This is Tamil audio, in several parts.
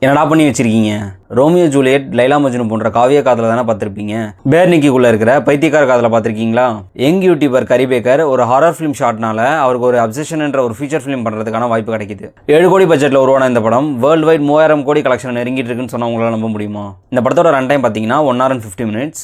என்னடா பண்ணி வச்சிருக்கீங்க? ரோமியோ ஜூலியட், லைலா மஜ்னு போன்ற காவிய காதலை தானே பார்த்துருப்பீங்க. பேர்னிக்கிக்குள்ளே இருக்கிற பைத்தியக்கார காதலை பார்த்துருக்கீங்களா? யங் யூடியூபர் கரி பேக்கர் ஒரு ஹாரர் ஃபிலிம் ஷாட்னால அவருக்கு ஒரு அப்சஷன்ன்ற ஒரு ஃபீச்சர் ஃபிலிம் பண்ணுறதுக்கான வாய்ப்பு கிடைக்குது. 7 கோடி பட்ஜெட்டில் உருவான இந்த படம் வேர்ல்டு வைட் 3000 கோடி கலெக்ஷன் நெருங்கிட்டு இருக்குன்னு சொன்னால் உங்களால் நம்ப முடியுமா? இந்த படத்தோட ரன் டைம் பார்த்தீங்கன்னா 1 hour and 50 minutes.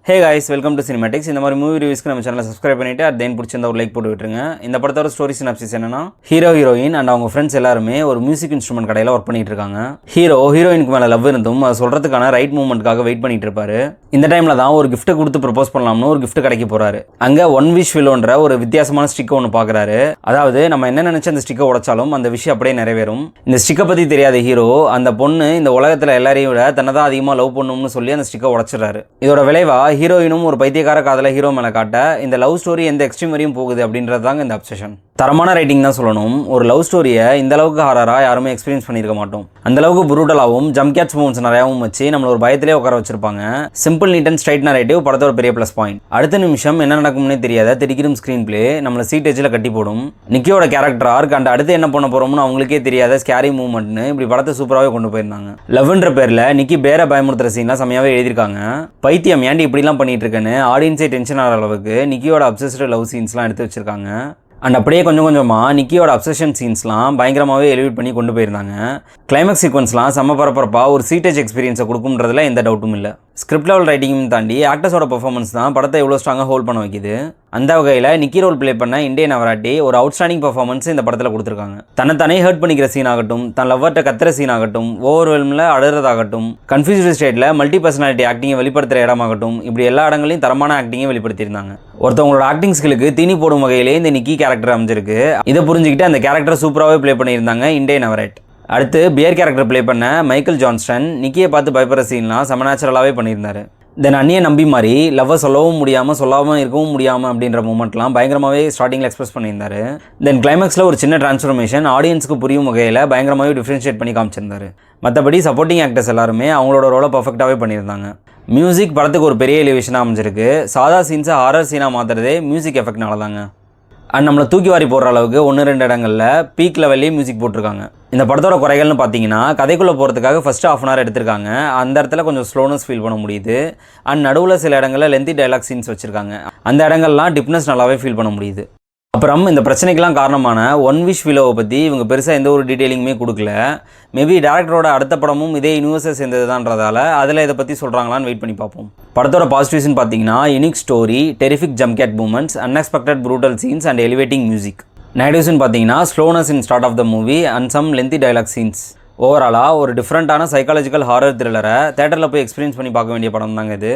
Hey guys, welcome to cinematics. இந்த மாதிரி மூவி ரிவ்யூஸ்க்கு நம்ம சேனலை சப்ஸ்கிரைப் பண்ணிட்டு தென் பிடிச்சிருந்த ஒரு லைக் போட்டு விட்டுருங்க. இந்த படத்தோட ஸ்டோரி சினாப்சிஸ் என்னன்னா, ஹீரோயின் அண்ட் அவங்க ஃப்ரெண்ட்ஸ் எல்லாருமே ஒரு மியூசிக் இன்ஸ்ட்ருமெண்ட் கடையில் ஒர்க் பண்ணிட்டு இருக்காங்க. ஹீரோயினுக்கு மேலே லவ் இருந்தும் அதை சொல்றதுக்கான ரைட் மூமெண்ட்காக வெயிட் பண்ணிட்டு இருப்பாரு. இந்த டைம்ல தான் ஒரு கிஃப்ட்டை கொடுத்து ப்ரப்போஸ் பண்ணலாம்னு ஒரு கிஃப்ட் கடைக்கு போறாரு. அங்க ஒன் விஷ் வில்லோன்ற ஒரு வித்தியாசமான ஸ்டிக்கை ஒன்று பார்க்குறாரு. அதாவது நம்ம என்ன நினைச்சு அந்த ஸ்டிக்கை உடைச்சாலும் அந்த விஷயம் அப்படியே நிறைவேறும். இந்த ஸ்டிக்கை பற்றி தெரியாத ஹீரோ அந்த பொண்ணு இந்த உலகத்தில் எல்லாரையும் விட தன்னை தான் அதிகமாக லவ் பண்ணணும்னு சொல்லி அந்த ஸ்டிக்கை உடைச்சிடுறாரு. இதோட விளைவா ஹீரோயினும் ஒரு பைத்தியக்கார காதலை ஹீரோ மேலே காட்ட இந்த லவ் ஸ்டோரி எந்த எக்ஸ்ட்ரீம் வரையும் போகுது அப்படின்றது தாங்க இந்த அப்சஷன். தரமான ரைட்டிங் தான் சொல்லணும். ஒரு லவ் ஸ்டோரியை இந்த அளவுக்கு ஹாரராக யாருமே எக்ஸ்பீரியன்ஸ் பண்ணியிருக்க மாட்டோம். அந்த அளவுக்கு புரூட்டலாகவும் ஜம்ப் கேட்ச் மூவ்மெண்ட்ஸ் நிறையாவும் வச்சு நம்மள ஒரு பயத்திலே உட்கார வச்சிருப்பாங்க. Simple, neat and straight narrative படத்தோட பெரிய ப்ளஸ் பாயிண்ட். அடுத்த நிமிஷம் என்ன நடக்கும்னே தெரியாத திடீரும் ஸ்க்ரீன் பிளே நம்மளை சீட் எஜ்ஜில் கட்டி போடும். நிக்கியோட கேரக்டர் ஆர்க் அண்ட் அடுத்து என்ன பண்ண போறோம்னு அவங்களுக்கே தெரியாத ஸ்கேரி மூவ்மெண்ட்னு இப்படி படத்தை சூப்பராகவே கொண்டு போயிருந்தாங்க. லவ்ன்ற பேரில் நிக்கி பேரை பயமுறுத்துற சீன்லாம் செம்மையாவே எழுதியிருக்காங்க. பைத்தியம் ஏன்டி இப்படிலாம் பண்ணிட்டு இருக்கேன்னு ஆடியன்ஸே டென்ஷன் ஆகிற அளவுக்கு நிக்கியோட அப்சஸ்டு லவ் சீன்ஸ்லாம் எடுத்து வச்சிருக்காங்க. அண்ட் அப்படியே கொஞ்சம் கொஞ்சமாக நிக்கியோட அப்சஷன் சீன்ஸ்லாம் பயங்கரமாகவே எலிவேட் பண்ணி கொண்டு போயிருந்தாங்க. கிளைமேக்ஸ் சீக்வன்ஸ்லாம் செம்ம பரபரப்பாக ஒரு சீட்டேஜ் எக்ஸ்பீரியன்ஸை கொடுக்கும்ன்றதுல எந்த டவுட்டும் இல்லை. ஸ்கிரிப்ட் லெவல் ரைட்டிங்கும் தாண்டி ஆக்டர்ஸோட பெர்ஃபார்மன்ஸ் தான் படத்தை எவ்வளோ ஸ்ட்ராங்காக ஹோல்ட் பண்ண வைக்குது. அந்த வகையில் நிக்கி ரோல் ப்ளே பண்ண இண்டே நவராட்டி ஒரு அவுட்ஸ்டாண்டிங் பெர்ஃபார்மன்ஸ் இந்த படத்தில் கொடுத்துருக்காங்க. தன்னை ஹர்ட் பண்ணிக்கிற சீன் ஆகட்டும், தன் லவ்வர்ட்ட கத்துற சீன் ஆகட்டும், ஓவர்வெல்மில் அழுறதாகட்டும், கன்ஃபியூஸ்டு ஸ்டேட்டில் மல்டி பர்சனாலிட்டி ஆக்டிங்கை வெளிப்படுத்துகிற இடமாகட்டும், இப்படி எல்லா இடங்களையும் தரமான ஆக்டிங்கை வெளிப்படுத்தியிருந்தாங்க. ஒருத்தவங்களோட ஆக்டிங் ஸ்கிலுக்கு தீனி போடும் வகையிலே இந்த நிக்கி கேரக்டர் அமைஞ்சிருக்கு. இதை புரிஞ்சுக்கிட்டு அந்த கேரக்டரை சூப்பராகவே ப்ளே பண்ணியிருந்தாங்க இண்டே நவராட். அடுத்து பியர் கேரக்டர் ப்ளே பண்ண மைக்கேல் ஜான்ஸ்டன் நிக்கியை பார்த்து பயப்படுற சீன்லாம் செம நேச்சுரலாகவே பண்ணியிருந்தாரு. தென் அண்ணியை நம்பி மாதிரி லவ்வை சொல்லவும் முடியாமல் சொல்லாமல் இருக்கவும் முடியாமல் அப்படின்ற மூமெண்ட்லாம் பயங்கரமாகவே ஸ்டார்டிங்கில் எக்ஸ்பிரஸ் பண்ணியிருந்தாரு. தென் கிளைமேக்ஸில் ஒரு சின்ன டிரான்ஸ்ஃபர்மேஷன் ஆடியன்ஸுக்கு புரியும் வகையில் பயங்கரமாகவே டிஃப்ரென்ஷியேட் பண்ணி காமிச்சிருந்தாரு. மற்றபடி சப்போர்ட்டிங் ஆக்டர்ஸ் எல்லாருமே அவங்களோட ரோலை பர்ஃபெக்டாகவே பண்ணியிருந்தாங்க. மியூசிக் படத்துக்கு ஒரு பெரிய எலிவேஷனாக அமைஞ்சிருக்கு. சாதா சீன்ஸை ஹாரர் சீனாக மாற்றுறதே மியூசிக் எஃபெக்ட்னால தாங்க. அண்ட் நம்மளை தூக்கி வாரி போடுற அளவுக்கு 1-2 இடங்களில் பீக் லெவல்லே மியூசிக் போட்டிருக்காங்க. இந்த படத்தோட குறைகள்னு பார்த்தீங்கன்னா, கதைக்குள்ளே போகிறதுக்காக ஃபஸ்ட்டு ½ hour எடுத்திருக்காங்க. அந்த இடத்துல கொஞ்சம் ஸ்லோனஸ் ஃபீல் பண்ண முடியுது. அண்ட் நடுவில் சில இடங்களில் லென்த்தி டைலாக் சீன்ஸ் வச்சுருக்காங்க. அந்த இடங்கள்லாம் டிப்னஸ் நல்லாவே ஃபீல் பண்ண முடியுது. அப்புறம் இந்த பிரச்சனைக்கெல்லாம் காரணமான ஒன் விஷ் வில்லோவை பற்றி இவங்க பெருசாக எந்த ஒரு டீட்டெயிலிங்குமே கொடுக்கல. மேபி டேரக்டரோட அடுத்த படமும் இதே யூனிவர்ஸை சேர்ந்தது தான்றதால அதில் இதை பற்றி சொல்கிறாங்களான்னு வெயிட் பண்ணி பார்ப்போம். படத்தோட பாசிட்டிவ்ஸ்னு பார்த்தீங்கன்னா, unique story, terrific jump cut moments, unexpected brutal scenes and elevating music. நெகட்டிவ்ஸ்னு பார்த்தீங்கன்னா, slowness in start of the movie and some lengthy dialogue scenes. ஓவராலாக ஒரு டிஃப்ரெண்ட்டான சைக்காலஜிக்கல் ஹாரர் த்ரில்லரை தேட்டரில் போய் எக்ஸ்பீரியன்ஸ் பண்ணி பார்க்க வேண்டிய படம் தாங்க இது.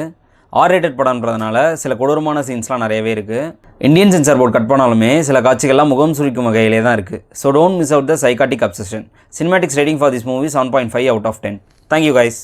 R-rated படம்ன்றதுனால சில கொடூரமான சீன்ஸ்லாம் நிறையவே இருக்குது. இந்தியன் சென்சார் போர்டு கட் பண்ணாலுமே சில காட்சிகள்லாம் முகம் சுழிக்கும் வகையிலே தான் இருக்குது. So don't miss out the psychotic obsession. Cinematics rating for this movie 7.5 out of 10. Thank you guys.